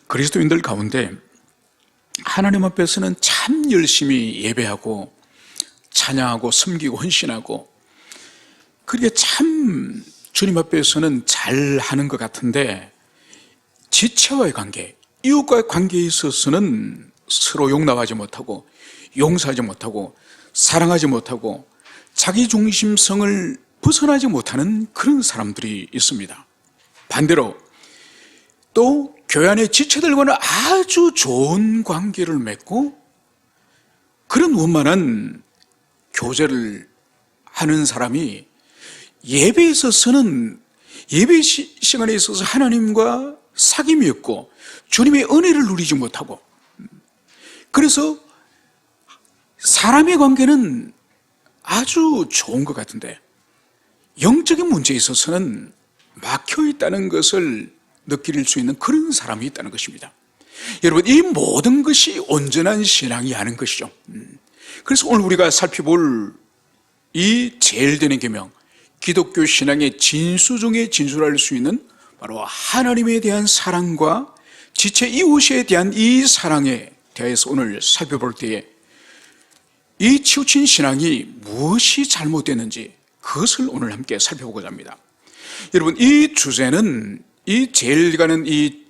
그리스도인들 가운데 하나님 앞에서는 참 열심히 예배하고 찬양하고 섬기고 헌신하고 그게 참 주님 앞에서는 잘하는 것 같은데 지체와의 관계, 이웃과의 관계에 있어서는 서로 용납하지 못하고 용서하지 못하고 사랑하지 못하고 자기 중심성을 벗어나지 못하는 그런 사람들이 있습니다. 반대로 또 교회 안의 지체들과는 아주 좋은 관계를 맺고 그런 원만한 교제를 하는 사람이 예배에 있어서는 예배 시간에 있어서 하나님과 사귐이 없고 주님의 은혜를 누리지 못하고 그래서 사람의 관계는 아주 좋은 것 같은데 영적인 문제에 있어서는 막혀 있다는 것을 느낄 수 있는 그런 사람이 있다는 것입니다. 여러분, 이 모든 것이 온전한 신앙이 아닌 것이죠. 그래서 오늘 우리가 살펴볼 이 제일 되는 계명, 기독교 신앙의 진수 중에 진수할 수 있는 바로 하나님에 대한 사랑과 지체 이웃에 대한 이 사랑에 대해서 오늘 살펴볼 때에 이 치우친 신앙이 무엇이 잘못됐는지 그것을 오늘 함께 살펴보고자 합니다. 여러분, 이 주제는 이 제일 가는 이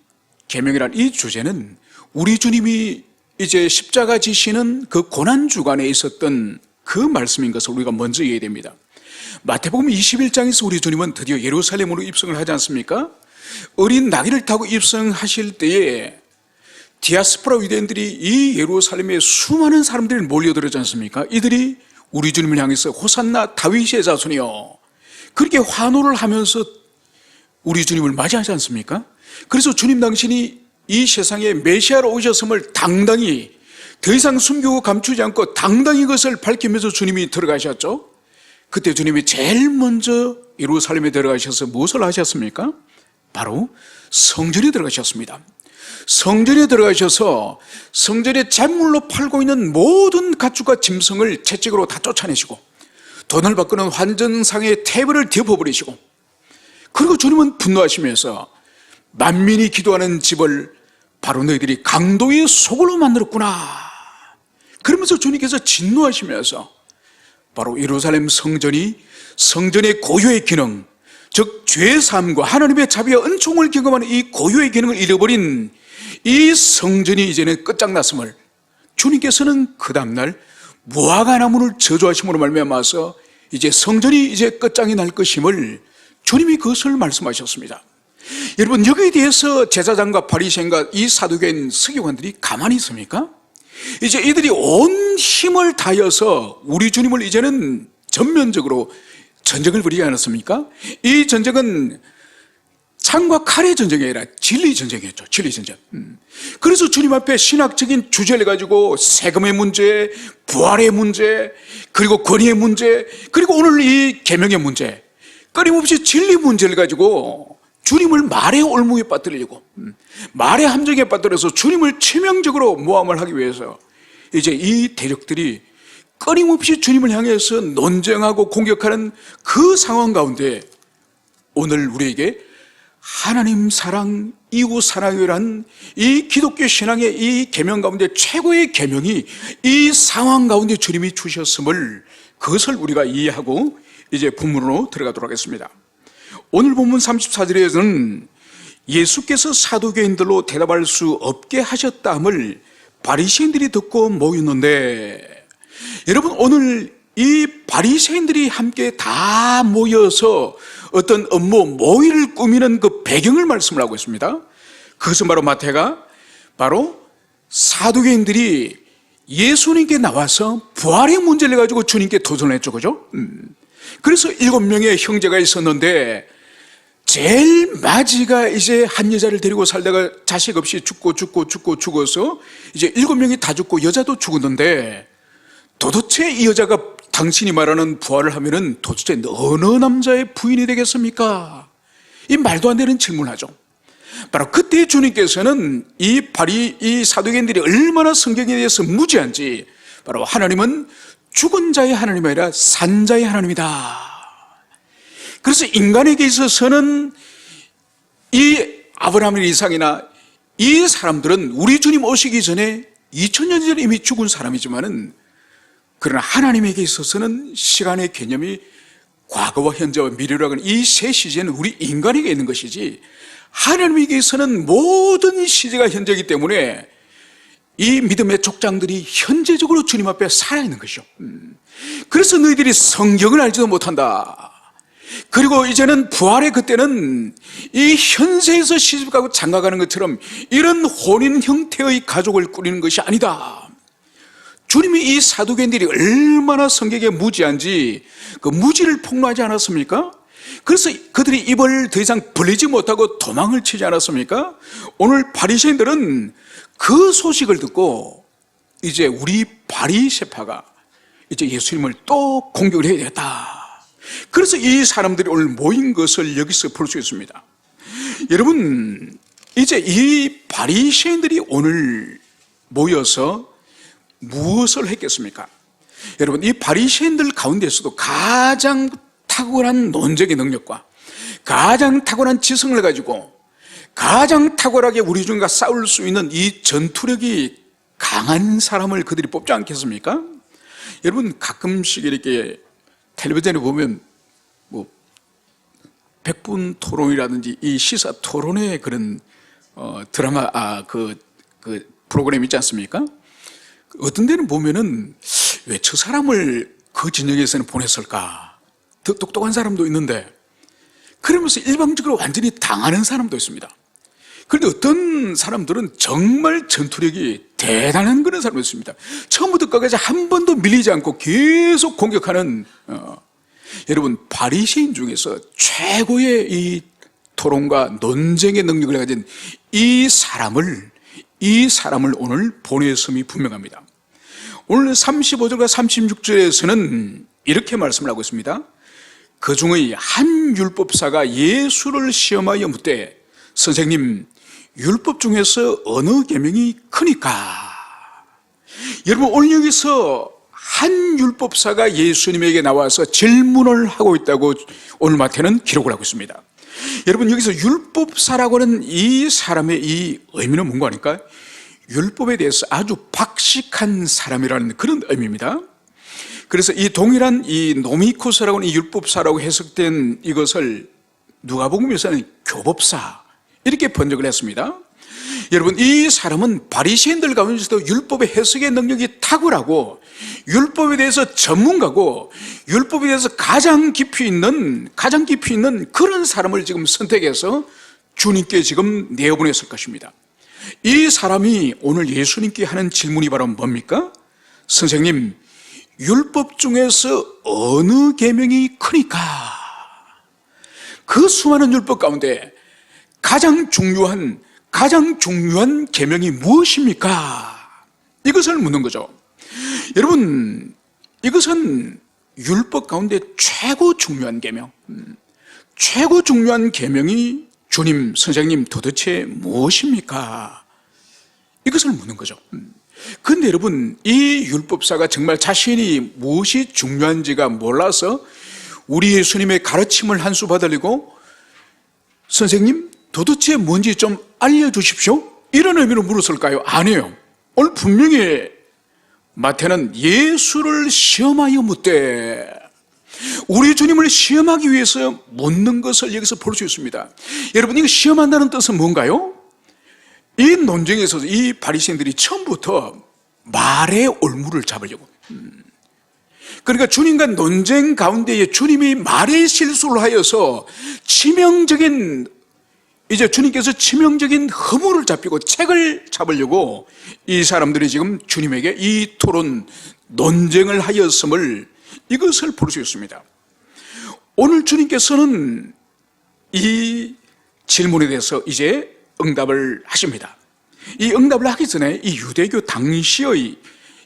계명이라는 이 주제는 우리 주님이 이제 십자가 지시는 그 고난 주간에 있었던 그 말씀인 것을 우리가 먼저 이해해야 됩니다. 마태복음 21장에서 우리 주님은 드디어 예루살렘으로 입성을 하지 않습니까? 어린 나귀를 타고 입성하실 때에 디아스포라 유대인들이 이 예루살렘에 수많은 사람들이 몰려들었지 않습니까? 이들이 우리 주님을 향해서 호산나 다윗의 자손이여 그렇게 환호를 하면서 우리 주님을 맞이하지 않습니까? 그래서 주님 당신이 이 세상에 메시아로 오셨음을 당당히 더 이상 숨기고 감추지 않고 당당히 그것을 밝히면서 주님이 들어가셨죠. 그때 주님이 제일 먼저 예루살렘에 들어가셔서 무엇을 하셨습니까? 바로 성전에 들어가셨습니다. 성전에 들어가셔서 성전에 제물로 팔고 있는 모든 가축과 짐승을 채찍으로 다 쫓아내시고 돈을 바꾸는 환전상의 테이블을 덮어버리시고 그리고 주님은 분노하시면서 만민이 기도하는 집을 바로 너희들이 강도의 소굴로 만들었구나. 그러면서 주님께서 진노하시면서 바로 예루살렘 성전이 성전의 고유의 기능, 즉 죄사함과 하나님의 자비와 은총을 경험하는 이 고유의 기능을 잃어버린 이 성전이 이제는 끝장났음을 주님께서는 그 다음날 무화과 나무를 저주하심으로 말미암아서 이제 성전이 이제 끝장이 날 것임을 주님이 그것을 말씀하셨습니다. 여러분, 여기에 대해서 제사장과 바리새인과 이 사두개인 서기관들이 가만히 있습니까? 이제 이들이 온 힘을 다해서 우리 주님을 이제는 전면적으로 전쟁을 벌이지 않았습니까? 이 전쟁은 창과 칼의 전쟁이 아니라 진리 전쟁이었죠. 진리 전쟁. 그래서 주님 앞에 신학적인 주제를 가지고 세금의 문제, 부활의 문제, 그리고 권위의 문제, 그리고 오늘 이 계명의 문제, 끊임없이 진리 문제를 가지고 주님을 말의 올무에 빠뜨리려고 말의 함정에 빠뜨려서 주님을 치명적으로 모함을 하기 위해서 이제 이 대적들이 끊임없이 주님을 향해서 논쟁하고 공격하는 그 상황 가운데 오늘 우리에게 하나님 사랑, 이웃 사랑이란 이 기독교 신앙의 이 계명 가운데 최고의 계명이 이 상황 가운데 주님이 주셨음을 그것을 우리가 이해하고 이제 본문으로 들어가도록 하겠습니다. 오늘 본문 34절에서는 예수께서 사두개인들로 대답할 수 없게 하셨다함을 바리새인들이 듣고 모였는데, 여러분, 오늘 이 바리새인들이 함께 다 모여서 어떤 업무 모의를 꾸미는 그 배경을 말씀을 하고 있습니다. 그것은 바로 마태가 바로 사두개인들이 예수님께 나와서 부활의 문제를 가지고 주님께 도전했죠, 그죠? 그래서 7명의 형제가 있었는데 제일 마지가 이제 한 여자를 데리고 살다가 자식 없이 죽어서 이제 7명이 다 죽고 여자도 죽었는데 도대체 이 여자가 당신이 말하는 부활을 하면은 도대체 어느 남자의 부인이 되겠습니까? 이 말도 안 되는 질문을 하죠. 바로 그때 주님께서는 이 사두개인들이 얼마나 성경에 대해서 무지한지, 바로 하나님은 죽은 자의 하나님이 아니라 산 자의 하나님이다. 그래서 인간에게 있어서는 이 아브라함이나 이삭이나 이 사람들은 우리 주님 오시기 전에 2000년 전에 이미 죽은 사람이지만은, 그러나 하나님에게 있어서는 시간의 개념이 과거와 현재와 미래라고 하는 이 세 시제는 우리 인간에게 있는 것이지, 하나님에게서는 모든 시제가 현재이기 때문에 이 믿음의 족장들이 현재적으로 주님 앞에 살아있는 것이죠. 그래서 너희들이 성경을 알지도 못한다. 그리고 이제는 부활의 그때는 이 현세에서 시집가고 장가가는 것처럼 이런 혼인 형태의 가족을 꾸리는 것이 아니다. 주님이 이 사두개인들이 얼마나 성경에 무지한지 그 무지를 폭로하지 않았습니까? 그래서 그들이 입을 더 이상 벌리지 못하고 도망을 치지 않았습니까? 오늘 바리새인들은 그 소식을 듣고 이제 우리 바리새파가 이제 예수님을 또 공격을 해야 되겠다. 그래서 이 사람들이 오늘 모인 것을 여기서 볼 수 있습니다. 여러분, 이제 이 바리새인들이 오늘 모여서 무엇을 했겠습니까? 여러분, 이 바리새인들 가운데서도 가장 탁월한 논쟁의 능력과 가장 탁월한 지성을 가지고 가장 탁월하게 우리 중과 싸울 수 있는 이 전투력이 강한 사람을 그들이 뽑지 않겠습니까? 여러분, 가끔씩 이렇게 텔레비전에 보면 뭐 100분 토론이라든지 이 시사 토론의 그런 드라마 그 프로그램 있지 않습니까? 어떤 데는 보면은 왜 저 사람을 그 진영에서는 보냈을까? 더 똑똑한 사람도 있는데, 그러면서 일방적으로 완전히 당하는 사람도 있습니다. 그런데 어떤 사람들은 정말 전투력이 대단한 그런 사람도 있습니다. 처음부터 끝까지 한 번도 밀리지 않고 계속 공격하는 여러분, 바리새인 중에서 최고의 이 토론과 논쟁의 능력을 가진 이 사람을 오늘 보냈음이 분명합니다. 오늘 35절과 36절에서는 이렇게 말씀을 하고 있습니다. 그 중의 한 율법사가 예수를 시험하여 묻되, 선생님, 율법 중에서 어느 계명이 크니까? 여러분, 오늘 여기서 한 율법사가 예수님에게 나와서 질문을 하고 있다고 오늘 마태는 기록을 하고 있습니다. 여러분, 여기서 율법사라고 하는 이 사람의 이 의미는 뭔가 하니까 율법에 대해서 아주 박식한 사람이라는 그런 의미입니다. 그래서 이 동일한 이 노미코스라고 하는 이 율법사라고 해석된 이것을 누가복음에서는 교법사 이렇게 번역을 했습니다. 여러분, 이 사람은 바리새인들 가운데서도 율법의 해석의 능력이 탁월하고 율법에 대해서 전문가고 율법에 대해서 가장 깊이 있는 그런 사람을 지금 선택해서 주님께 지금 내어보냈을 것입니다. 이 사람이 오늘 예수님께 하는 질문이 바로 뭡니까? 선생님, 율법 중에서 어느 계명이 크니까? 그 수많은 율법 가운데 가장 중요한 계명이 무엇입니까? 이것을 묻는 거죠. 여러분, 이것은 율법 가운데 최고 중요한 계명, 최고 중요한 계명이 주님, 선생님, 도대체 무엇입니까? 이것을 묻는 거죠. 그런데 여러분, 이 율법사가 정말 자신이 무엇이 중요한지가 몰라서 우리 예수님의 가르침을 한 수 받으려고, 선생님, 도대체 뭔지 좀 알려주십시오? 이런 의미로 물었을까요? 아니에요. 오늘 분명히 마태는 예수를 시험하여 묻되, 우리 주님을 시험하기 위해서 묻는 것을 여기서 볼 수 있습니다. 여러분, 이거 시험한다는 뜻은 뭔가요? 이 논쟁에서 이 바리새인들이 처음부터 말의 올무를 잡으려고, 그러니까 주님과 논쟁 가운데에 주님이 말의 실수를 하여서 주님께서 치명적인 허물을 잡히고 책을 잡으려고 이 사람들이 지금 주님에게 이 토론 논쟁을 하였음을, 이것을 볼 수 있습니다. 오늘 주님께서는 이 질문에 대해서 이제 응답을 하십니다. 이 응답을 하기 전에 이 유대교 당시의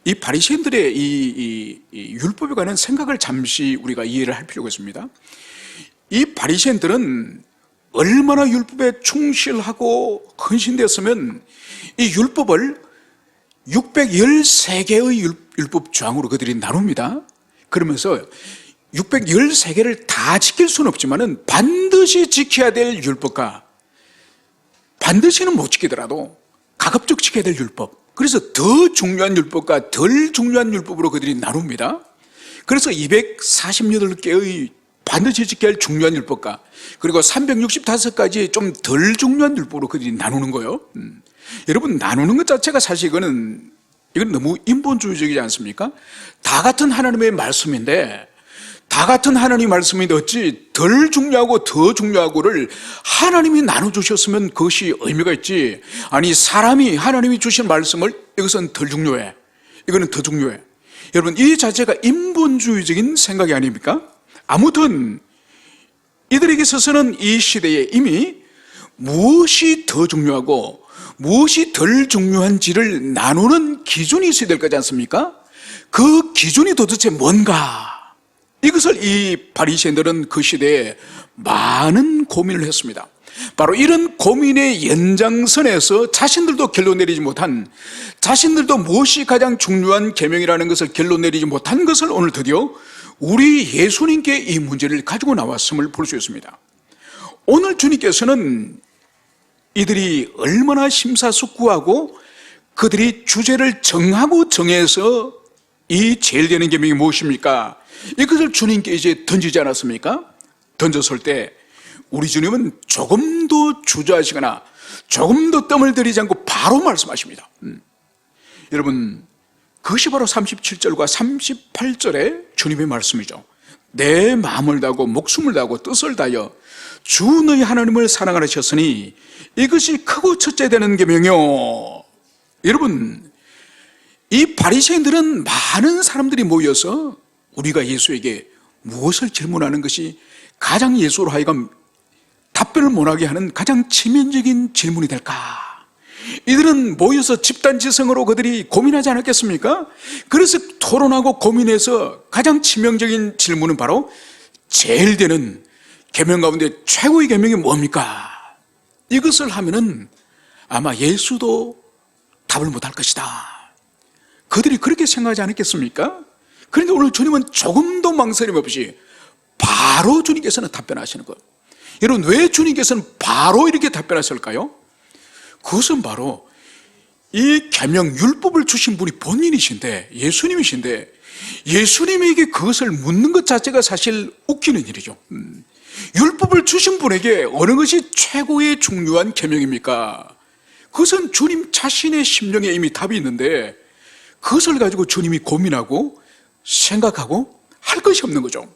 이 바리새인들의 이 율법에 관한 생각을 잠시 우리가 이해를 할 필요가 있습니다. 이 바리새인들은 얼마나 율법에 충실하고 헌신되었으면 이 율법을 613개의 율법 조항으로 그들이 나눕니다. 그러면서 613개를 다 지킬 수는 없지만은 반드시 지켜야 될 율법과 반드시는 못 지키더라도 가급적 지켜야 될 율법, 그래서 더 중요한 율법과 덜 중요한 율법으로 그들이 나눕니다. 그래서 248개의 반드시 지켜야 할 중요한 율법과 그리고 365가지의 좀 덜 중요한 율법으로 그들이 나누는 거예요. 여러분, 나누는 것 자체가 사실 이건 너무 인본주의적이지 않습니까? 다 같은 하나님의 말씀인데 어찌 덜 중요하고 더 중요하고를 하나님이 나눠주셨으면 그것이 의미가 있지, 아니 사람이 하나님이 주신 말씀을 이것은 덜 중요해, 이거는 더 중요해. 여러분, 이 자체가 인본주의적인 생각이 아닙니까? 아무튼 이들에게 있어서는 이 시대에 이미 무엇이 더 중요하고 무엇이 덜 중요한지를 나누는 기준이 있어야 될 거지 않습니까? 그 기준이 도대체 뭔가, 이것을 이 바리새인들은 그 시대에 많은 고민을 했습니다. 바로 이런 고민의 연장선에서 자신들도 결론 내리지 못한, 자신들도 무엇이 가장 중요한 계명이라는 것을 결론 내리지 못한 것을 오늘 드디어 우리 예수님께 이 문제를 가지고 나왔음을 볼 수 있습니다. 오늘 주님께서는 이들이 얼마나 심사숙고하고 그들이 주제를 정하고 정해서 이 제일 되는 계명이 무엇입니까? 이것을 주님께 이제 던지지 않았습니까? 던졌을 때 우리 주님은 조금도 주저하시거나 조금도 뜸을 들이지 않고 바로 말씀하십니다. 여러분, 그것이 바로 37절과 38절의 주님의 말씀이죠. 내 마음을 다하고 목숨을 다하고 뜻을 다하여 주 너희 하나님을 사랑하라 하셨으니 이것이 크고 첫째 되는 계명이요. 여러분, 이 바리새인들은 많은 사람들이 모여서 우리가 예수에게 무엇을 질문하는 것이 가장 예수로 하여금 답변을 못하게 하는 가장 치명적인 질문이 될까? 이들은 모여서 집단지성으로 그들이 고민하지 않았겠습니까? 그래서 토론하고 고민해서 가장 치명적인 질문은 바로 제일 되는 계명 가운데 최고의 계명이 뭡니까? 이것을 하면은 아마 예수도 답을 못할 것이다. 그들이 그렇게 생각하지 않았겠습니까? 그런데 오늘 주님은 조금도 망설임 없이 바로 주님께서는 답변하시는 것. 여러분, 왜 주님께서는 바로 이렇게 답변하실까요? 그것은 바로 이 계명 율법을 주신 분이 본인이신데, 예수님이신데, 예수님에게 그것을 묻는 것 자체가 사실 웃기는 일이죠. 율법을 주신 분에게 어느 것이 최고의 중요한 계명입니까? 그것은 주님 자신의 심령에 이미 답이 있는데 그것을 가지고 주님이 고민하고 생각하고 할 것이 없는 거죠.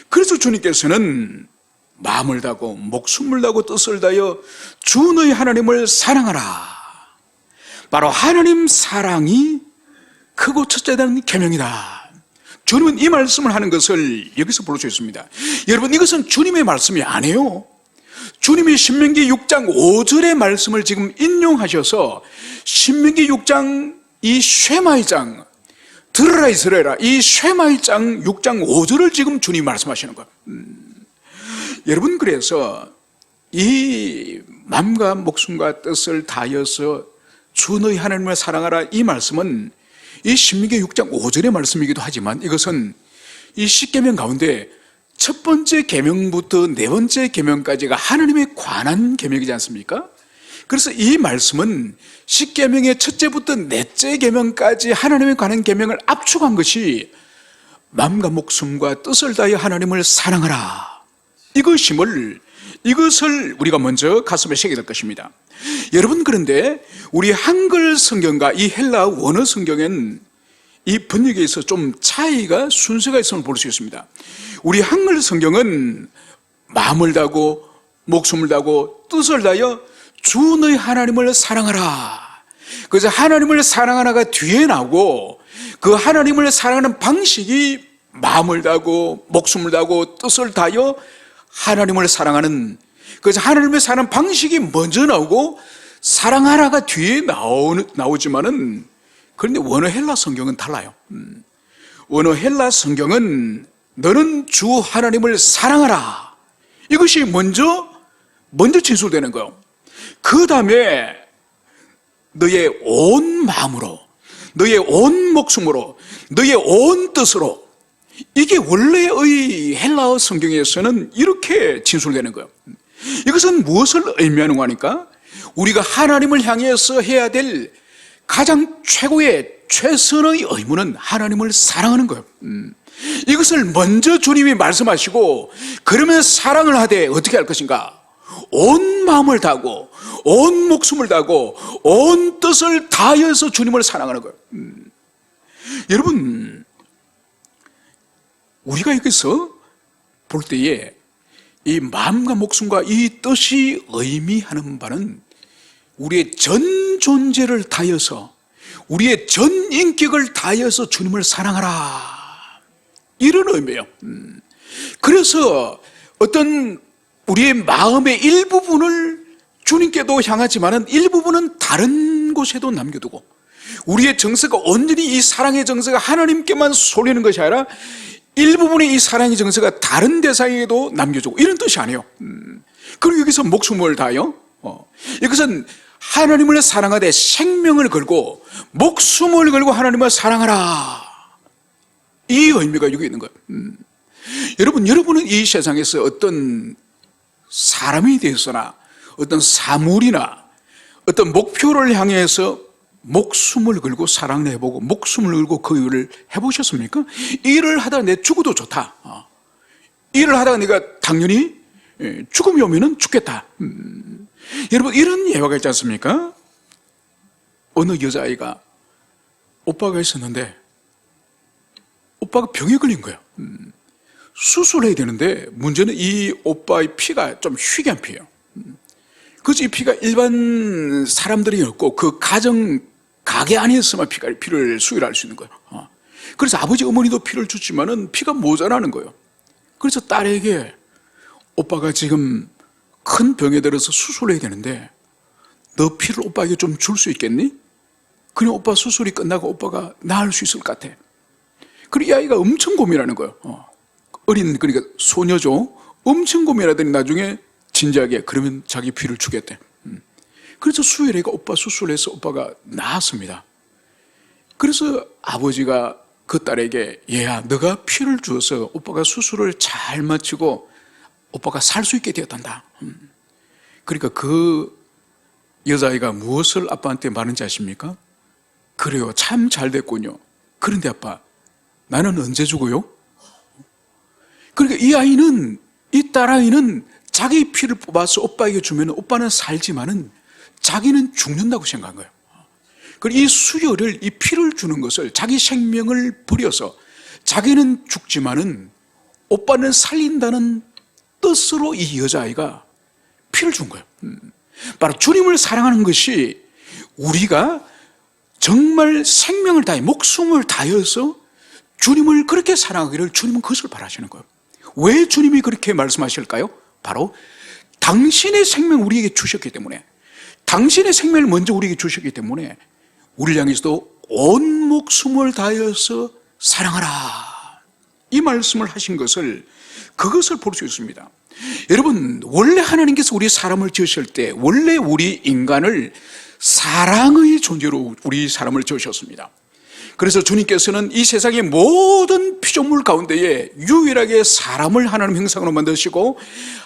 그래서 주님께서는 마음을 다하고 목숨을 다하고 뜻을 다하여 주 너희 하나님을 사랑하라. 바로 하나님 사랑이 크고 첫째 되는 계명이다. 주님은 이 말씀을 하는 것을 여기서 볼 수 있습니다. 여러분, 이것은 주님의 말씀이 아니에요. 주님이 신명기 6장 5절의 말씀을 지금 인용하셔서 신명기 6장 이 쉐마의 장, 들으라 이스라엘아, 이 쉐마의 장 6장 5절을 지금 주님이 말씀하시는 거예요. 여러분, 그래서 이 마음과 목숨과 뜻을 다하여서 주 너희 하나님을 사랑하라, 이 말씀은 이 신명기 6장 5절의 말씀이기도 하지만 이것은 이 10계명 가운데 첫 번째 계명부터 네 번째 계명까지가 하나님에 관한 계명이지 않습니까? 그래서 이 말씀은 10계명의 첫째부터 넷째 계명까지 하나님에 관한 계명을 압축한 것이 마음과 목숨과 뜻을 다하여 하나님을 사랑하라, 이것을 우리가 먼저 가슴에 새겨야 될 것입니다. 여러분, 그런데 우리 한글 성경과 이 헬라 원어 성경엔 이 번역에 있어서 좀 차이가, 순서가 있음을 볼 수 있습니다. 우리 한글 성경은 마음을 다하고 목숨을 다하고 뜻을 다하여 주 너희 하나님을 사랑하라. 그래서 하나님을 사랑하라가 뒤에 나오고 그 하나님을 사랑하는 방식이 마음을 다하고 목숨을 다하고 뜻을 다하여 하나님을 사랑하는, 그래서 하나님을 사랑하는 방식이 먼저 나오고 사랑하라가 뒤에 나오지만은, 그런데 원어 헬라 성경은 달라요. 원어 헬라 성경은 너는 주 하나님을 사랑하라, 이것이 먼저 진술되는 거예요. 그 다음에 너의 온 마음으로, 너의 온 목숨으로, 너의 온 뜻으로, 이게 원래의 헬라어 성경에서는 이렇게 진술되는 거예요. 이것은 무엇을 의미하는 거니까? 우리가 하나님을 향해서 해야 될 가장 최고의 최선의 의무는 하나님을 사랑하는 거예요. 이것을 먼저 주님이 말씀하시고, 그러면 사랑을 하되 어떻게 할 것인가? 온 마음을 다하고 온 목숨을 다하고 온 뜻을 다하여서 주님을 사랑하는 거예요. 여러분, 우리가 여기서 볼 때에 이 마음과 목숨과 이 뜻이 의미하는 바는 우리의 전 존재를 다하여서, 우리의 전 인격을 다하여서 주님을 사랑하라, 이런 의미예요. 그래서 어떤 우리의 마음의 일부분을 주님께도 향하지만은 일부분은 다른 곳에도 남겨두고, 우리의 정서가 온전히 이 사랑의 정서가 하나님께만 쏠리는 것이 아니라 일부분의 이 사랑의 정서가 다른 대상에게도 남겨주고, 이런 뜻이 아니에요. 그리고 여기서 목숨을 다하여, 이것은 하나님을 사랑하되 생명을 걸고 목숨을 걸고 하나님을 사랑하라, 이 의미가 여기 있는 거예요. 여러분은 이 세상에서 어떤 사람에 대해서나 어떤 사물이나 어떤 목표를 향해서 목숨을 걸고 사랑을 해보고 목숨을 걸고 그 일을 해보셨습니까? 일을 하다가 내 죽어도 좋다, 일을 하다가 내가 당연히 죽음이 오면은 죽겠다. 여러분, 이런 예화가 있지 않습니까? 어느 여자아이가 오빠가 있었는데 오빠가 병에 걸린 거예요. 수술해야 되는데 문제는 이 오빠의 피가 좀 희귀한 피예요. 그래서 이 피가 일반 사람들이 없고 그 가게 안에서만 피를 수혈할 수 있는 거예요. 그래서 아버지 어머니도 피를 줬지만은 피가 모자라는 거예요. 그래서 딸에게, 오빠가 지금 큰 병에 들어서 수술해야 되는데 너 피를 오빠에게 좀 줄 수 있겠니? 그냥 오빠 수술이 끝나고 오빠가 나을 수 있을 것 같아. 그리고 이 아이가 엄청 고민하는 거예요. 어린, 그러니까 소녀죠. 엄청 고민하더니 나중에 진지하게 그러면 자기 피를 주겠대. 그래서 수혈이가 오빠 수술해서 오빠가 나았습니다. 그래서 아버지가 그 딸에게, 얘야, 너가 피를 주어서 오빠가 수술을 잘 마치고 오빠가 살 수 있게 되었단다. 그러니까 그 여자아이가 무엇을 아빠한테 말하는지 아십니까? 그래요, 참 잘 됐군요. 그런데 아빠, 나는 언제 죽어요? 그러니까 이 딸아이는 자기 피를 뽑아서 오빠에게 주면 오빠는 살지만은 자기는 죽는다고 생각한 거예요. 그리고 이 수혈을, 이 피를 주는 것을, 자기 생명을 버려서 자기는 죽지만은 오빠는 살린다는 뜻으로 이 여자아이가 피를 준 거예요. 바로 주님을 사랑하는 것이 우리가 정말 생명을 다해 목숨을 다해서 주님을 그렇게 사랑하기를 주님은 그것을 바라시는 거예요. 왜 주님이 그렇게 말씀하실까요? 바로 당신의 생명 우리에게 주셨기 때문에, 당신의 생명을 먼저 우리에게 주셨기 때문에 우리를 향해서도 온 목숨을 다해서 사랑하라, 이 말씀을 하신 것을, 그것을 볼 수 있습니다. 여러분, 원래 하나님께서 우리 사람을 지으실 때 원래 우리 인간을 사랑의 존재로 우리 사람을 지으셨습니다. 그래서 주님께서는 이 세상의 모든 피조물 가운데에 유일하게 사람을 하나님 형상으로 만드시고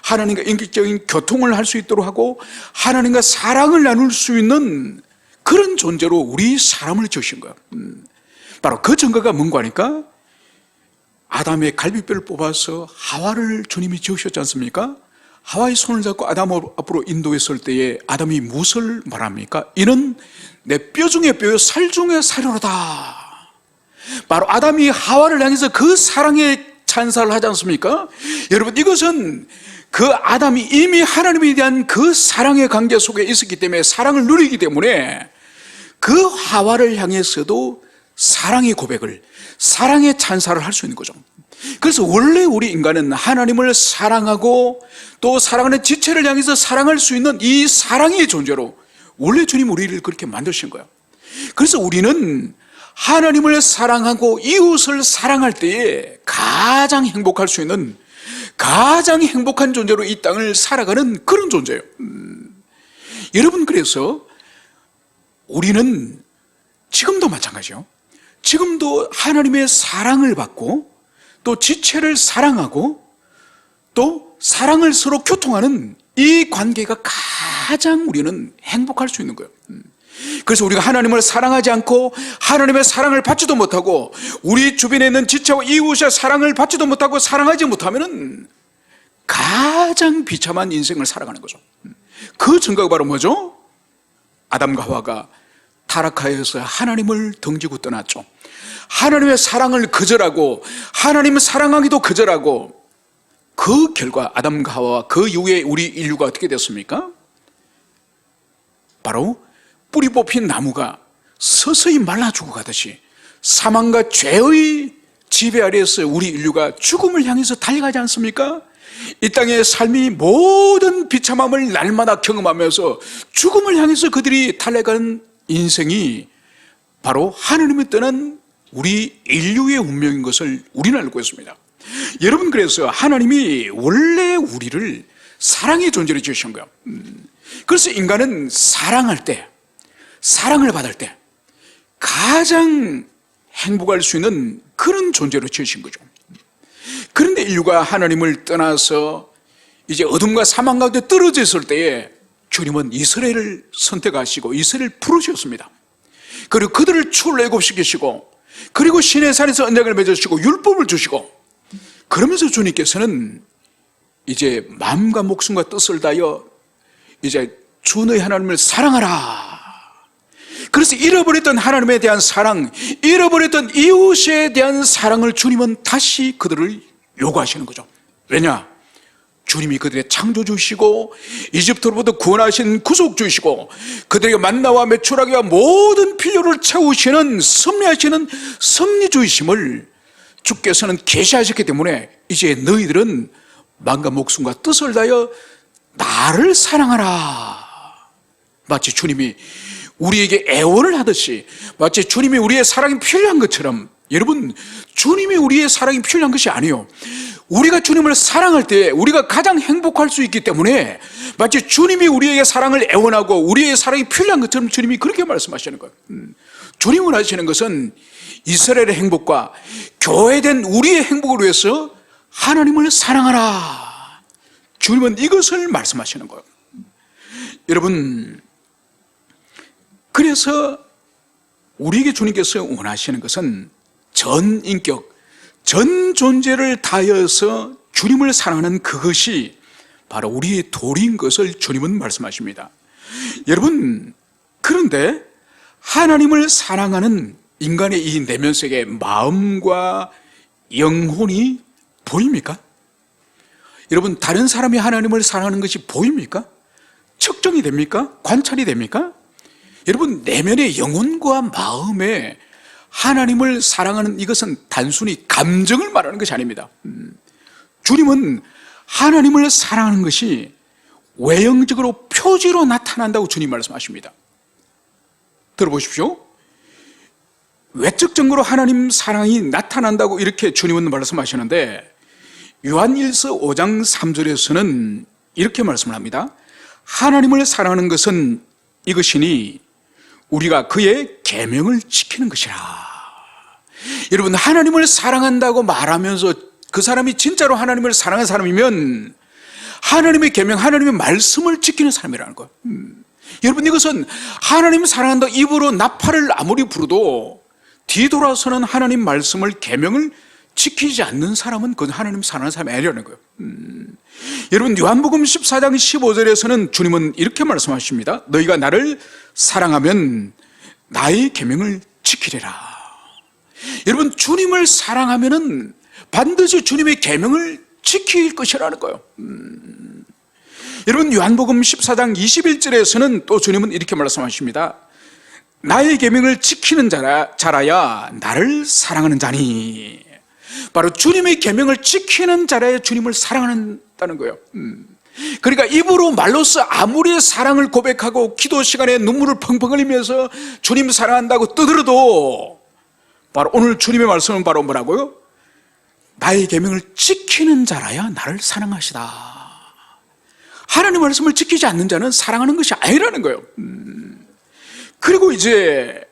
하나님과 인격적인 교통을 할 수 있도록 하고 하나님과 사랑을 나눌 수 있는 그런 존재로 우리 사람을 지으신 거예요. 바로 그 증거가 뭔가 하니까 아담의 갈비뼈를 뽑아서 하와를 주님이 지으셨지 않습니까? 하와의 손을 잡고 아담 앞으로 인도했을 때에 아담이 무엇을 말합니까? 이는 내 뼈 중에 뼈요 살 중에 살이로다. 바로 아담이 하와를 향해서 그 사랑의 찬사를 하지 않습니까? 여러분, 이것은 그 아담이 이미 하나님에 대한 그 사랑의 관계 속에 있었기 때문에, 사랑을 누리기 때문에 그 하와를 향해서도 사랑의 고백을, 사랑의 찬사를 할 수 있는 거죠. 그래서 원래 우리 인간은 하나님을 사랑하고 또 사랑하는 지체를 향해서 사랑할 수 있는 이 사랑의 존재로 원래 주님 우리를 그렇게 만드신 거예요. 그래서 우리는 하나님을 사랑하고 이웃을 사랑할 때에 가장 행복할 수 있는, 가장 행복한 존재로 이 땅을 살아가는 그런 존재예요. 여러분, 그래서 우리는 지금도 마찬가지요. 지금도 하나님의 사랑을 받고 또 지체를 사랑하고 또 사랑을 서로 교통하는 이 관계가 가장 우리는 행복할 수 있는 거예요. 그래서 우리가 하나님을 사랑하지 않고 하나님의 사랑을 받지도 못하고 우리 주변에 있는 지체와 이웃의 사랑을 받지도 못하고 사랑하지 못하면 가장 비참한 인생을 살아가는 거죠. 그 증거가 바로 뭐죠? 아담과 하와가 타락하여서 하나님을 등지고 떠났죠. 하나님의 사랑을 거절하고 하나님을 사랑하기도 거절하고 그 결과 아담과 하와와 그 이후에 우리 인류가 어떻게 됐습니까? 바로 뿌리 뽑힌 나무가 서서히 말라 죽어가듯이 사망과 죄의 지배 아래에서 우리 인류가 죽음을 향해서 달려가지 않습니까? 이 땅의 삶이 모든 비참함을 날마다 경험하면서 죽음을 향해서 그들이 달려가는 인생이 바로 하나님을 떠난 우리 인류의 운명인 것을 우리는 알고 있습니다. 여러분, 그래서 하나님이 원래 우리를 사랑의 존재로 지으신 거예요. 그래서 인간은 사랑할 때, 사랑을 받을 때 가장 행복할 수 있는 그런 존재로 지으신 거죠. 그런데 인류가 하나님을 떠나서 이제 어둠과 사망 가운데 떨어져 있을 때에 주님은 이스라엘을 선택하시고 이스라엘을 부르셨습니다. 그리고 그들을 출애굽시키시고 그리고 시내산에서 언약을 맺으시고 율법을 주시고 그러면서 주님께서는 이제 마음과 목숨과 뜻을 다하여 이제 주 너희 하나님을 사랑하라. 그래서 잃어버렸던 하나님에 대한 사랑, 잃어버렸던 이웃에 대한 사랑을 주님은 다시 그들을 요구하시는 거죠. 왜냐? 주님이 그들의 창조주시고 이집트로부터 구원하신 구속주시고 그들에게 만나와 메추라기와 모든 필요를 채우시는 섭리하시는 섭리주이심을 주께서는 계시하셨기 때문에 이제 너희들은 마음과 목숨과 뜻을 다하여 나를 사랑하라. 마치 주님이 우리에게 애원을 하듯이, 마치 주님이 우리의 사랑이 필요한 것처럼, 여러분, 주님이 우리의 사랑이 필요한 것이 아니에요. 우리가 주님을 사랑할 때 우리가 가장 행복할 수 있기 때문에 마치 주님이 우리에게 사랑을 애원하고 우리의 사랑이 필요한 것처럼 주님이 그렇게 말씀하시는 거예요. 주님을 하시는 것은 이스라엘의 행복과 교회된 우리의 행복을 위해서 하나님을 사랑하라. 주님은 이것을 말씀하시는 거예요. 여러분, 그래서 우리에게 주님께서 원하시는 것은 전 인격, 전 존재를 다하여서 주님을 사랑하는 그것이 바로 우리의 도리인 것을 주님은 말씀하십니다. 여러분, 그런데 하나님을 사랑하는 인간의 이 내면 속의 마음과 영혼이 보입니까? 여러분, 다른 사람이 하나님을 사랑하는 것이 보입니까? 측정이 됩니까? 관찰이 됩니까? 여러분, 내면의 영혼과 마음에 하나님을 사랑하는 이것은 단순히 감정을 말하는 것이 아닙니다. 주님은 하나님을 사랑하는 것이 외형적으로 표지로 나타난다고 주님 말씀하십니다. 들어보십시오. 외적 증거로 하나님 사랑이 나타난다고 이렇게 주님은 말씀하시는데 요한일서 5장 3절에서는 이렇게 말씀을 합니다. 하나님을 사랑하는 것은 이것이니 우리가 그의 계명을 지키는 것이라. 여러분, 하나님을 사랑한다고 말하면서 그 사람이 진짜로 하나님을 사랑하는 사람이면 하나님의 계명, 하나님의 말씀을 지키는 사람이라는 거예요. 여러분, 이것은 하나님을 사랑한다 입으로 나팔을 아무리 부르도 뒤돌아서는 하나님 말씀을 계명을 지키지 않는 사람은 그건 하나님 사랑하는 사람이 아니라는 거예요. 여러분, 요한복음 14장 15절에서는 주님은 이렇게 말씀하십니다. 너희가 나를 사랑하면 나의 계명을 지키리라. 여러분, 주님을 사랑하면은 반드시 주님의 계명을 지킬 것이라는 거예요. 여러분, 요한복음 14장 21절에서는 또 주님은 이렇게 말씀하십니다. 나의 계명을 지키는 자라야 나를 사랑하는 자니. 바로 주님의 계명을 지키는 자라야 주님을 사랑한다는 거예요. 그러니까 입으로 말로써 아무리 사랑을 고백하고 기도 시간에 눈물을 펑펑 흘리면서 주님 사랑한다고 떠들어도 바로 오늘 주님의 말씀은 바로 뭐라고요? 나의 계명을 지키는 자라야 나를 사랑하시다. 하나님의 말씀을 지키지 않는 자는 사랑하는 것이 아니라는 거예요. 그리고 이제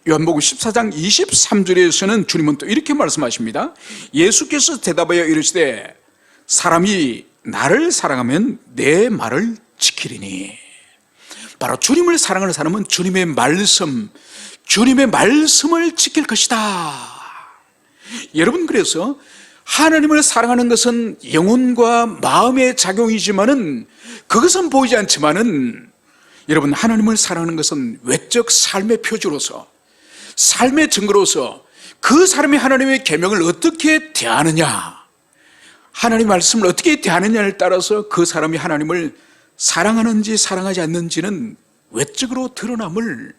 요한복음 14장 23절에서는 주님은 또 이렇게 말씀하십니다. 예수께서 대답하여 이르시되 사람이 나를 사랑하면 내 말을 지키리니. 바로 주님을 사랑하는 사람은 주님의 말씀을 지킬 것이다. 여러분, 그래서 하나님을 사랑하는 것은 영혼과 마음의 작용이지만은, 그것은 보이지 않지만은, 여러분, 하나님을 사랑하는 것은 외적 삶의 표지로서, 삶의 증거로서 그 사람이 하나님의 계명을 어떻게 대하느냐, 하나님의 말씀을 어떻게 대하느냐를 따라서 그 사람이 하나님을 사랑하는지 사랑하지 않는지는 외적으로 드러남을,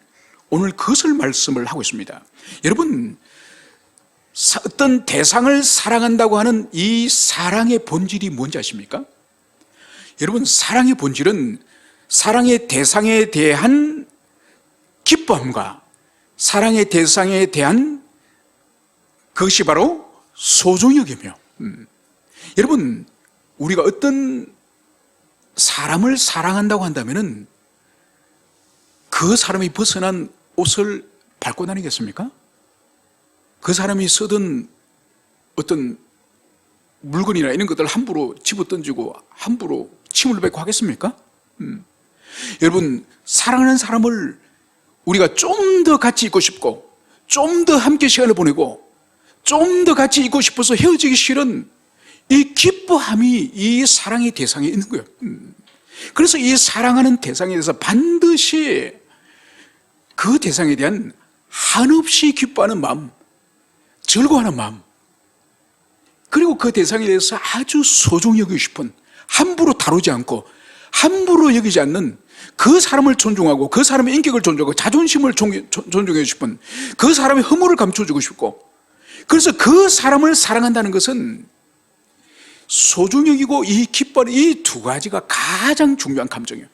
오늘 그것을 말씀을 하고 있습니다. 여러분, 어떤 대상을 사랑한다고 하는 이 사랑의 본질이 뭔지 아십니까? 여러분, 사랑의 본질은 사랑의 대상에 대한 기뻐함과 사랑의 대상에 대한 그것이 바로 소중히 여기며, 여러분, 우리가 어떤 사람을 사랑한다고 한다면은 그 사람이 벗어난 옷을 밟고 다니겠습니까? 그 사람이 쓰던 어떤 물건이나 이런 것들을 함부로 집어 던지고 함부로 침을 뱉고 하겠습니까? 여러분, 사랑하는 사람을 우리가 좀 더 같이 있고 싶고, 좀 더 함께 시간을 보내고, 좀 더 같이 있고 싶어서 헤어지기 싫은 이 기뻐함이 이 사랑의 대상에 있는 거예요. 그래서 이 사랑하는 대상에 대해서 반드시 그 대상에 대한 한없이 기뻐하는 마음, 즐거워하는 마음, 그리고 그 대상에 대해서 아주 소중히 여기고 싶은, 함부로 다루지 않고 함부로 여기지 않는 그 사람을 존중하고 그 사람의 인격을 존중하고 자존심을 존중해 싶은, 그 사람의 허물을 감춰주고 싶고, 그래서 그 사람을 사랑한다는 것은 소중히 여기고 이 기뻐하는 이 두 가지가 가장 중요한 감정이에요.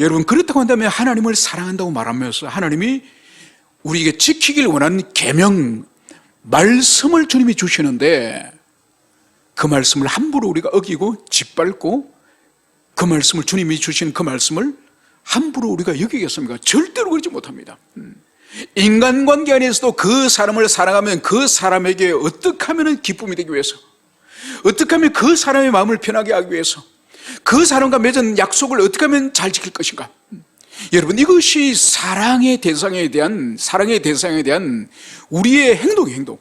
여러분, 그렇다고 한다면 하나님을 사랑한다고 말하면서 하나님이 우리에게 지키길 원하는 계명, 말씀을 주님이 주시는데, 그 말씀을 함부로 우리가 어기고 짓밟고 그 말씀을, 주님이 주신 그 말씀을 함부로 우리가 여기겠습니까? 절대로 그러지 못합니다. 인간관계 안에서도 그 사람을 사랑하면 그 사람에게 어떻게 하면 기쁨이 되기 위해서, 어떻게 하면 그 사람의 마음을 편하게 하기 위해서, 그 사람과 맺은 약속을 어떻게 하면 잘 지킬 것인가. 여러분, 이것이 사랑의 대상에 대한 우리의 행동.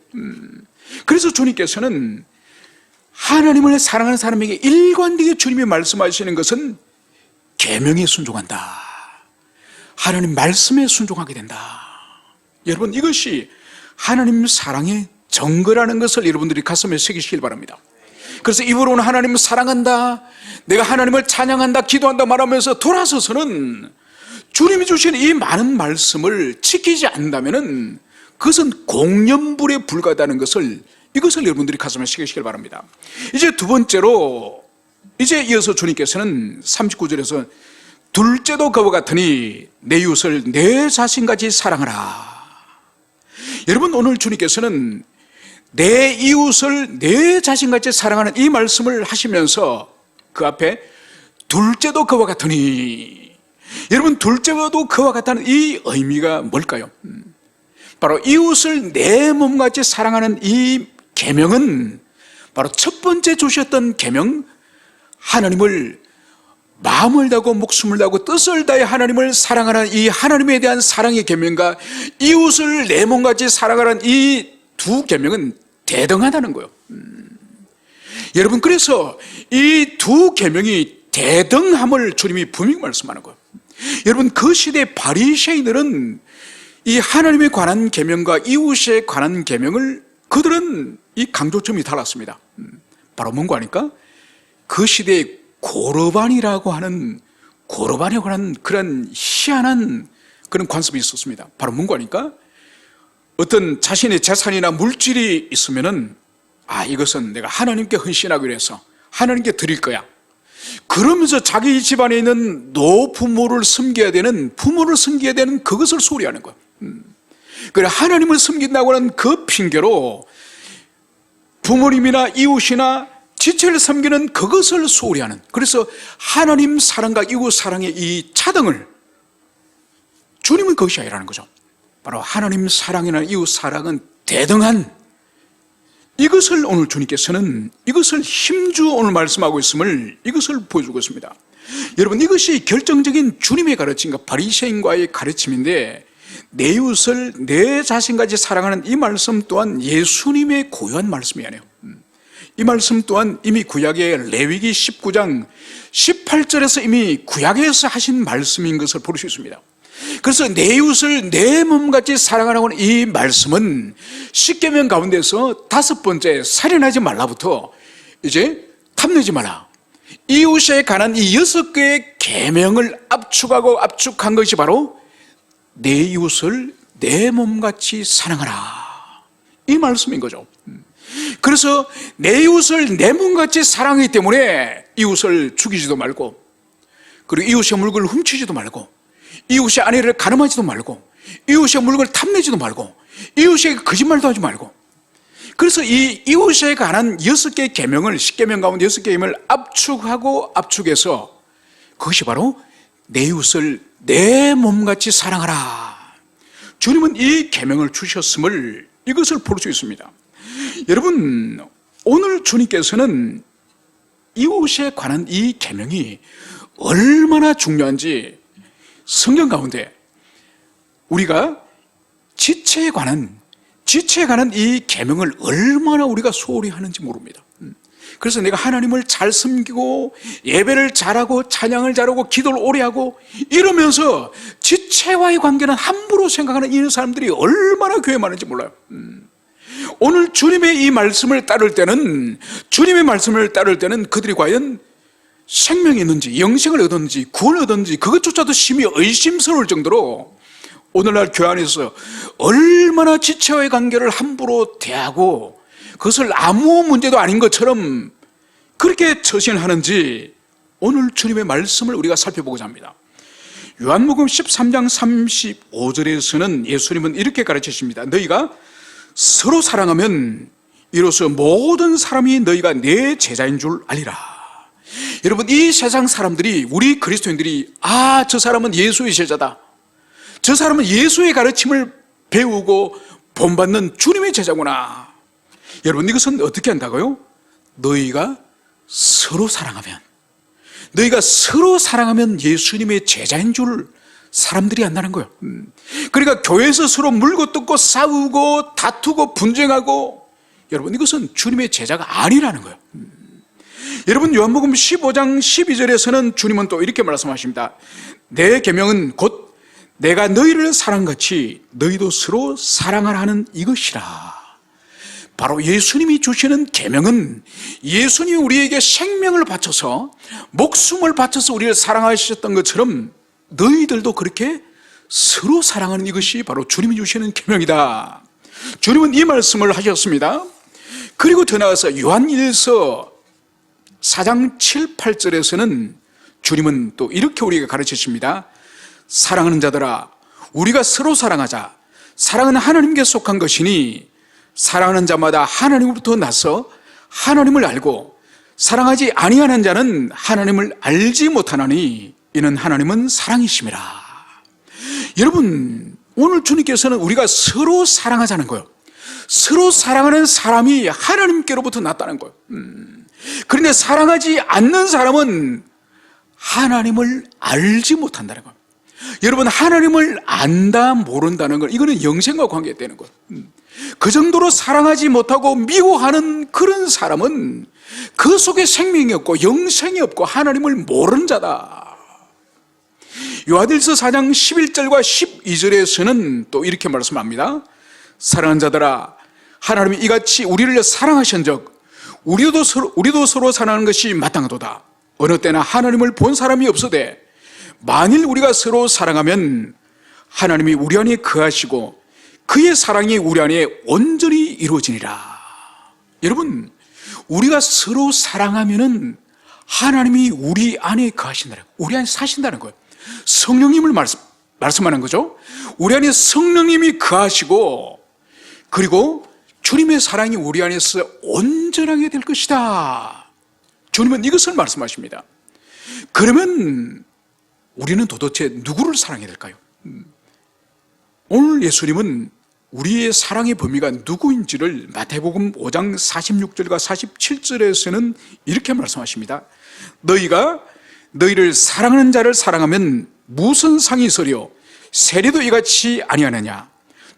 그래서 주님께서는 하나님을 사랑하는 사람에게 일관되게 주님이 말씀하시는 것은 계명에 순종한다, 하나님 말씀에 순종하게 된다. 여러분, 이것이 하나님 사랑의 증거라는 것을 여러분들이 가슴에 새기시길 바랍니다. 그래서 입으로는 하나님을 사랑한다, 내가 하나님을 찬양한다, 기도한다 말하면서 돌아서서는 주님이 주신 이 많은 말씀을 지키지 않는다면 그것은 공연불에 불과하다는 것을, 이것을 여러분들이 가슴에 새기시길 바랍니다. 이제 두 번째로, 이제 이어서 주님께서는 39절에서 둘째도 그와 같으니 내 이웃을 내 자신같이 사랑하라. 여러분, 오늘 주님께서는 내 이웃을 내 자신같이 사랑하는 이 말씀을 하시면서 그 앞에 둘째도 그와 같으니, 여러분, 둘째도 그와 같다는 이 의미가 뭘까요? 바로 이웃을 내 몸같이 사랑하는 이 계명은 바로 첫 번째 주셨던 계명, 하나님을 마음을 다하고 목숨을 다하고 뜻을 다해 하나님을 사랑하는 이 하나님에 대한 사랑의 계명과 이웃을 내 몸같이 사랑하는 이 두 계명은 대등하다는 거예요. 여러분, 그래서 이 두 계명이 대등함을 주님이 분명히 말씀하는 거예요. 여러분, 그 시대 바리새인들은 이 하나님에 관한 계명과 이웃에 관한 계명을, 그들은 이 강조점이 달랐습니다. 바로 뭔가 하니까 그 시대에 고르반이라고 하는, 고르반에 관한 그런 희한한 그런 관습이 있었습니다. 바로 뭔가 하니까 어떤 자신의 재산이나 물질이 있으면은, 이것은 내가 하나님께 헌신하기 위해서 하나님께 드릴 거야, 그러면서 자기 집안에 있는 노부모를 섬겨야 되는, 부모를 섬겨야 되는 그것을 소리하는 거예요. 그래, 하나님을 섬긴다고 하는 그 핑계로 부모님이나 이웃이나 지체를 섬기는 그것을 소리하는, 그래서 하나님 사랑과 이웃 사랑의 이 차등을 주님은 그것이 아니라는 거죠. 바로 하나님 사랑이나 이웃 사랑은 대등한, 이것을 오늘 주님께서는 이것을 힘주어 오늘 말씀하고 있음을 이것을 보여주고 있습니다. 여러분, 이것이 결정적인 주님의 가르침과 바리새인과의 가르침인데, 내 이웃을 내 자신까지 사랑하는 이 말씀 또한 예수님의 고유한 말씀이 아니에요. 이 말씀 또한 이미 구약의 레위기 19장 18절에서 이미 구약에서 하신 말씀인 것을 볼 수 있습니다. 그래서 내 이웃을 내 몸같이 사랑하라는 이 말씀은 십계명 가운데서 5번째 살인하지 말라부터 이제 탐내지 마라, 이웃에 관한 이 6개의 계명을 압축한 것이 바로 내 이웃을 내 몸같이 사랑하라, 이 말씀인 거죠. 그래서 내 이웃을 내 몸같이 사랑하기 때문에 이웃을 죽이지도 말고, 그리고 이웃의 물건을 훔치지도 말고, 이웃의 아내를 가늠하지도 말고, 이웃의 물건을 탐내지도 말고, 이웃에게 거짓말도 하지 말고. 그래서 이 이웃에 관한 6개의 계명을, 10계명 가운데 6개의 계명을 압축해서 그것이 바로 내 이웃을 내 몸같이 사랑하라. 주님은 이 계명을 주셨음을 이것을 볼 수 있습니다. 여러분, 오늘 주님께서는 이웃에 관한 이 계명이 얼마나 중요한지 성경 가운데 우리가 지체에 관한 이 계명을 얼마나 우리가 소홀히 하는지 모릅니다. 그래서 내가 하나님을 잘 섬기고 예배를 잘하고 찬양을 잘하고 기도를 오래 하고 이러면서 지체와의 관계는 함부로 생각하는 이런 사람들이 얼마나 교회에 많은지 몰라요. 오늘 주님의 이 말씀을 따를 때는 그들이 과연 생명이 있는지, 영생을 얻었는지, 구원을 얻었는지 그것조차도 심히 의심스러울 정도로 오늘날 교회 안에서 얼마나 지체와의 관계를 함부로 대하고 그것을 아무 문제도 아닌 것처럼 그렇게 처신하는지 오늘 주님의 말씀을 우리가 살펴보고자 합니다. 요한복음 13장 35절에서는 예수님은 이렇게 가르치십니다. 너희가 서로 사랑하면 이로써 모든 사람이 너희가 내 제자인 줄 알리라. 여러분, 이 세상 사람들이, 우리 그리스도인들이 저 사람은 예수의 제자다, 저 사람은 예수의 가르침을 배우고 본받는 주님의 제자구나. 여러분, 이것은 어떻게 한다고요? 너희가 서로 사랑하면 예수님의 제자인 줄 사람들이 안다는 거예요. 그러니까 교회에서 서로 물고 뜯고 싸우고 다투고 분쟁하고, 여러분, 이것은 주님의 제자가 아니라는 거예요. 여러분, 요한복음 15장 12절에서는 주님은 또 이렇게 말씀하십니다. 내 계명은 곧 내가 너희를 사랑같이 너희도 서로 사랑하라 하는 이것이라. 바로 예수님이 주시는 계명은 예수님이 우리에게 생명을 바쳐서, 목숨을 바쳐서 우리를 사랑하셨던 것처럼 너희들도 그렇게 서로 사랑하는 이것이 바로 주님이 주시는 계명이다. 주님은 이 말씀을 하셨습니다. 그리고 더 나아가서 요한일서 4장 7, 8절에서는 주님은 또 이렇게 우리에게 가르치십니다. 사랑하는 자들아, 우리가 서로 사랑하자. 사랑은 하나님께 속한 것이니 사랑하는 자마다 하나님으로부터 나서 하나님을 알고, 사랑하지 아니하는 자는 하나님을 알지 못하나니 이는 하나님은 사랑이심이라. 여러분, 오늘 주님께서는 우리가 서로 사랑하자는 거예요. 서로 사랑하는 사람이 하나님께로부터 났다는 거예요. 그런데 사랑하지 않는 사람은 하나님을 알지 못한다는 거예요. 여러분, 하나님을 안다 모른다는 걸, 이거는 영생과 관계되는 거예요. 그 정도로 사랑하지 못하고 미워하는 그런 사람은 그 속에 생명이 없고 영생이 없고 하나님을 모르는 자다. 요한일서 4장 11절과 12절에서는 또 이렇게 말씀합니다. 사랑하는 자들아, 하나님이 이같이 우리를 사랑하신즉 우리도 서로 사랑하는 것이 마땅하도다. 어느 때나 하나님을 본 사람이 없으되 만일 우리가 서로 사랑하면 하나님이 우리 안에 거하시고 그의 사랑이 우리 안에 온전히 이루어지니라. 여러분, 우리가 서로 사랑하면은 하나님이 우리 안에 거하신다는 거예요. 우리 안에 사신다는 거예요. 성령님을 말씀하는 거죠. 우리 안에 성령님이 거하시고, 그리고 주님의 사랑이 우리 안에서 온전하게 될 것이다. 주님은 이것을 말씀하십니다. 그러면 우리는 도대체 누구를 사랑해야 될까요? 오늘 예수님은 우리의 사랑의 범위가 누구인지를 마태복음 5장 46절과 47절에서는 이렇게 말씀하십니다. 너희가 너희를 사랑하는 자를 사랑하면 무슨 상이 있으리요? 세리도 이같이 아니하느냐?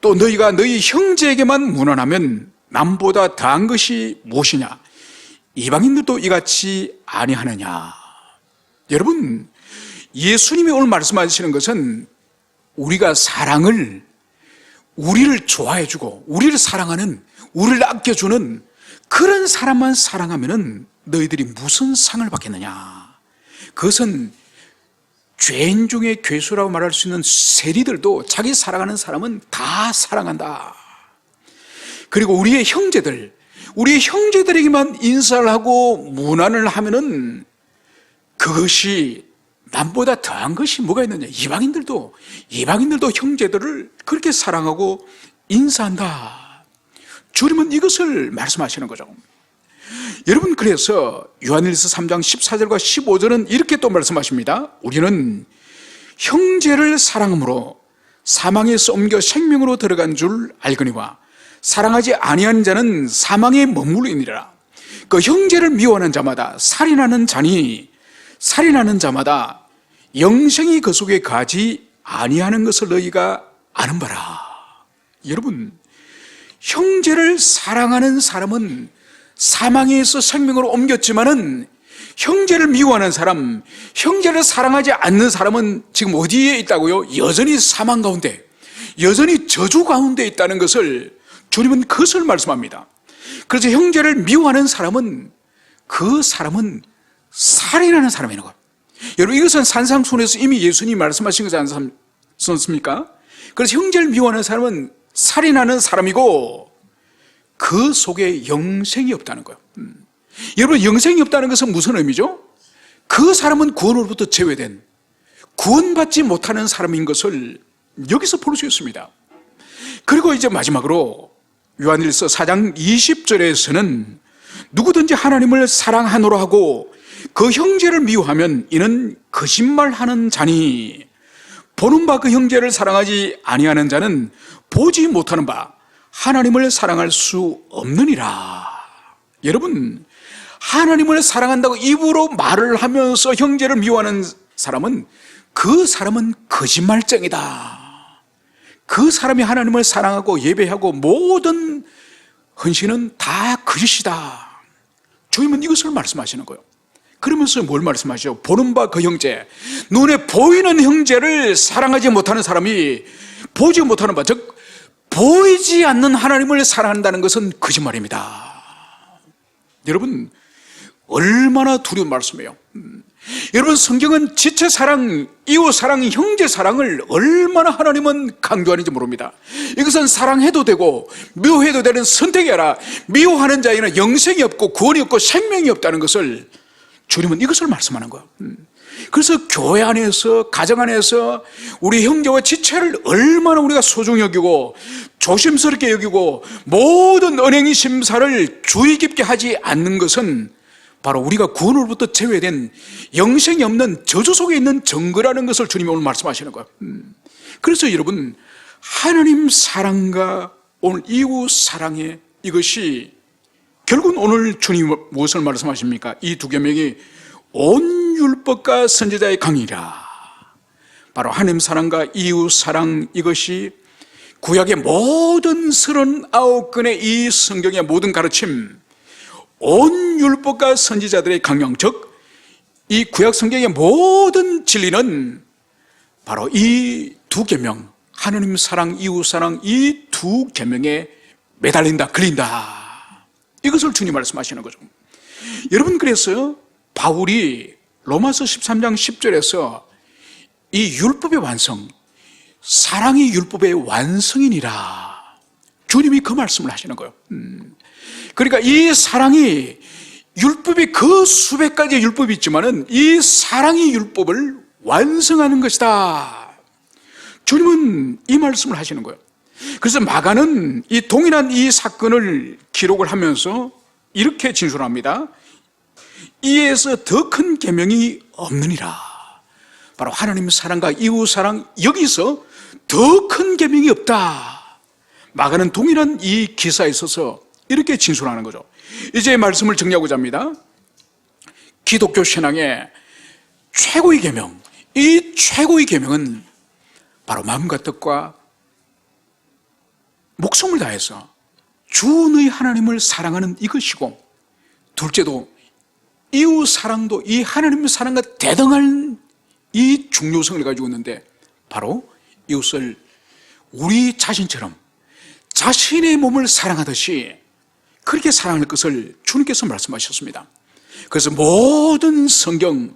또 너희가 너희 형제에게만 무난하면 남보다 더한 것이 무엇이냐? 이방인들도 이같이 아니하느냐? 여러분, 예수님이 오늘 말씀하시는 것은 우리가 사랑을, 우리를 좋아해주고 우리를 사랑하는, 우리를 아껴주는 그런 사람만 사랑하면 너희들이 무슨 상을 받겠느냐? 그것은 죄인 중에 괴수라고 말할 수 있는 세리들도 자기 사랑하는 사람은 다 사랑한다. 그리고 우리의 형제들에게만 인사를 하고 문안을 하면은 그것이 남보다 더한 것이 뭐가 있느냐? 이방인들도 형제들을 그렇게 사랑하고 인사한다. 주님은 이것을 말씀하시는 거죠. 여러분, 그래서 요한일서 3장 14절과 15절은 이렇게 또 말씀하십니다. 우리는 형제를 사랑함으로 사망에서 옮겨 생명으로 들어간 줄 알거니와 사랑하지 아니하는 자는 사망에 머무르니라. 그 형제를 미워하는 자마다 살인하는 자마다 영생이 그 속에 가지 아니하는 것을 너희가 아는 바라. 여러분, 형제를 사랑하는 사람은 사망에서 생명으로 옮겼지만은 형제를 미워하는 사람, 형제를 사랑하지 않는 사람은 지금 어디에 있다고요? 여전히 사망 가운데, 여전히 저주 가운데 있다는 것을 주님은 그것을 말씀합니다. 그래서 형제를 미워하는 사람은 그 사람은 살인하는 사람이라는 거예요. 여러분, 이것은 산상순에서 이미 예수님이 말씀하신 거지 않습니까? 그래서 형제를 미워하는 사람은 살인하는 사람이고 그 속에 영생이 없다는 거예요. 여러분, 영생이 없다는 것은 무슨 의미죠? 그 사람은 구원으로부터 제외된, 구원받지 못하는 사람인 것을 여기서 볼 수 있습니다. 그리고 이제 마지막으로 요한일서 4장 20절에서는 누구든지 하나님을 사랑하노라 하고 그 형제를 미워하면 이는 거짓말하는 자니 보는 바 그 형제를 사랑하지 아니하는 자는 보지 못하는 바 하나님을 사랑할 수 없느니라. 여러분, 하나님을 사랑한다고 입으로 말을 하면서 형제를 미워하는 사람은 그 사람은 거짓말쟁이다. 그 사람이 하나님을 사랑하고 예배하고 모든 헌신은 다 거짓이다. 주님은 이것을 말씀하시는 거예요. 그러면서 뭘 말씀하시죠? 보는 바 그 형제, 눈에 보이는 형제를 사랑하지 못하는 사람이 보지 못하는 바, 즉 보이지 않는 하나님을 사랑한다는 것은 거짓말입니다. 여러분, 얼마나 두려운 말씀이에요. 여러분, 성경은 지체 사랑, 이웃 사랑, 형제 사랑을 얼마나 하나님은 강조하는지 모릅니다. 이것은 사랑해도 되고 미워해도 되는 선택이 아니라 미워하는 자에는 영생이 없고 구원이 없고 생명이 없다는 것을 주님은 이것을 말씀하는 거예요. 그래서 교회 안에서, 가정 안에서 우리 형제와 지체를 얼마나 우리가 소중히 여기고 조심스럽게 여기고 모든 은행의 심사를 주의 깊게 하지 않는 것은 바로 우리가 구원으로부터 제외된 영생이 없는 저주 속에 있는 증거라는 것을 주님이 오늘 말씀하시는 거예요. 그래서 여러분, 하나님 사랑과 오늘 이웃 사랑의 이것이 결국은 오늘 주님이 무엇을 말씀하십니까? 이 두 계명이 온 율법과 선지자의 강이라. 바로 하나님 사랑과 이웃 사랑, 이것이 구약의 모든 39권의 이 성경의 모든 가르침, 온 율법과 선지자들의 강령, 즉 이 구약 성경의 모든 진리는 바로 이 두 계명, 하나님 사랑, 이웃 사랑, 이 두 계명에 매달린다, 걸린다. 이것을 주님 말씀하시는 거죠. 여러분, 그래서 바울이 로마서 13장 10절에서 이 율법의 완성, 사랑이 율법의 완성이니라, 주님이 그 말씀을 하시는 거예요. 그러니까 이 사랑이, 율법이 그 수백 가지의 율법이 있지만은 이 사랑이 율법을 완성하는 것이다. 주님은 이 말씀을 하시는 거예요. 그래서 마가는 이 동일한 이 사건을 기록을 하면서 이렇게 진술합니다. 이에서 더 큰 계명이 없느니라. 바로 하나님 사랑과 이웃 사랑, 여기서 더 큰 계명이 없다. 마가는 동일한 이 기사에 있어서 이렇게 진술하는 거죠. 이제 말씀을 정리하고자 합니다. 기독교 신앙의 최고의 계명, 이 최고의 계명은 바로 마음과 뜻과 목숨을 다해서 주 너희 하나님을 사랑하는 이것이고, 둘째도 이웃 사랑도 이 하나님의 사랑과 대등한 이 중요성을 가지고 있는데, 바로 이웃을 우리 자신처럼 자신의 몸을 사랑하듯이 그렇게 사랑할 것을 주님께서 말씀하셨습니다. 그래서 모든 성경을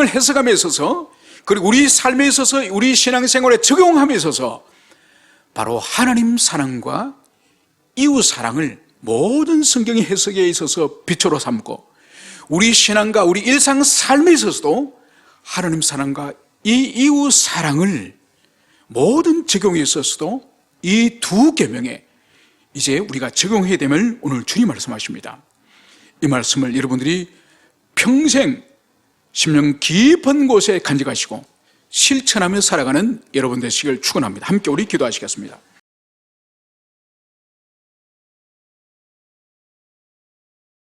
해석함에 있어서, 그리고 우리 삶에 있어서, 우리 신앙생활에 적용함에 있어서 바로 하나님 사랑과 이웃 사랑을 모든 성경의 해석에 있어서 기초로 삼고, 우리 신앙과 우리 일상 삶에 있어서도 하나님 사랑과 이 이웃 사랑을 모든 적용에 있어서도 이 두 계명에 이제 우리가 적용해야 됨을 오늘 주님 말씀하십니다. 이 말씀을 여러분들이 평생 심령 깊은 곳에 간직하시고 실천하며 살아가는 여러분 되시길 축원합니다. 함께 우리 기도하시겠습니다.